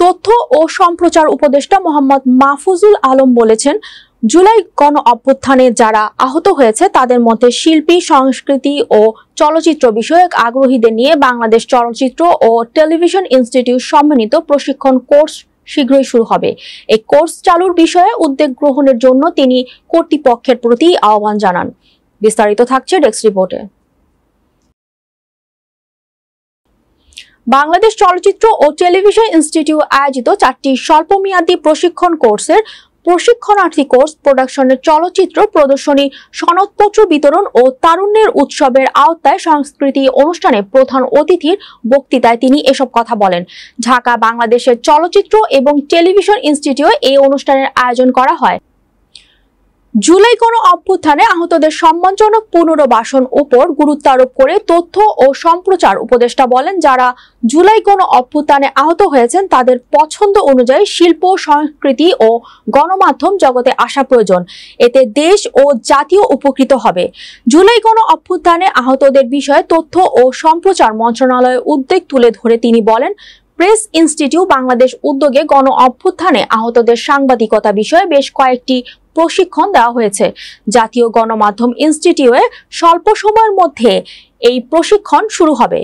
তথ্য ও সম্প্রচার উপদেষ্টা মোহাম্মদ মাহফুজুল আলম বলেছেন, জুলাই গণ অভ্যুত্থানে যারা আহত হয়েছে তাদের মধ্যে শিল্পী, সংস্কৃতি ও চলচ্চিত্র বিষয়ক আগ্রহীদের নিয়ে বাংলাদেশ চলচ্চিত্র ও টেলিভিশন ইনস্টিটিউট সম্মানিত প্রশিক্ষণ কোর্স শীঘ্রই শুরু হবে। এই কোর্স চালুর বিষয়ে উদ্যোগ গ্রহণের জন্য তিনি কর্তৃপক্ষের প্রতি আহ্বান জানান। বিস্তারিত থাকছে ডেস্ক রিপোর্টে। বাংলাদেশ চলচ্চিত্র ও টেলিভিশন ইনস্টিটিউট আয়োজিত 4টি স্বল্পমেয়াদী প্রশিক্ষণ কোর্সের প্রশিক্ষণার্থী কোর্স প্রোডাকশনের চলচ্চিত্র প্রদর্শনী, সনদপত্র বিতরণ ও তারুণ্যের উৎসবের আওতায় সংস্কৃতি অনুষ্ঠানে প্রধান অতিথির বক্তৃতায় তিনি এসব কথা বলেন। ঢাকা বাংলাদেশের চলচ্চিত্র এবং টেলিভিশন ইনস্টিটিউটে এই অনুষ্ঠানের আয়োজন করা হয়। জুলাই গণ অভ্যুত্থানে আহতদের সম্মানজনক পুনর্বাসন উপর গুরুত্ব আরোপ করে তথ্য ও সম্প্রচার উপদেষ্টা বলেন, যারা জুলাই গণ অভ্যুত্থানে আহত হয়েছেন তাদের পছন্দ অনুযায়ী শিল্প, সংস্কৃতি ও গণমাধ্যম জগতে আসা প্রয়োজন। এতে দেশ ও জাতীয় উপকৃত হবে। জুলাই গণ অভ্যুত্থানে আহতদের বিষয়ে তথ্য ও সম্প্রচার মন্ত্রণালয়ের উদ্বেগ তুলে ধরে তিনি বলেন, প্রেস ইনস্টিটিউট বাংলাদেশ উদ্যোগে গণ অভ্যুত্থানে আহতদের সাংবাদিকতা বিষয়ে বেশ কয়েকটি প্রশিক্ষণ দেওয়া হয়েছে। জাতীয় গণমাধ্যম ইনস্টিটিউটে স্বল্প সময়ের মধ্যে এই প্রশিক্ষণ শুরু হবে।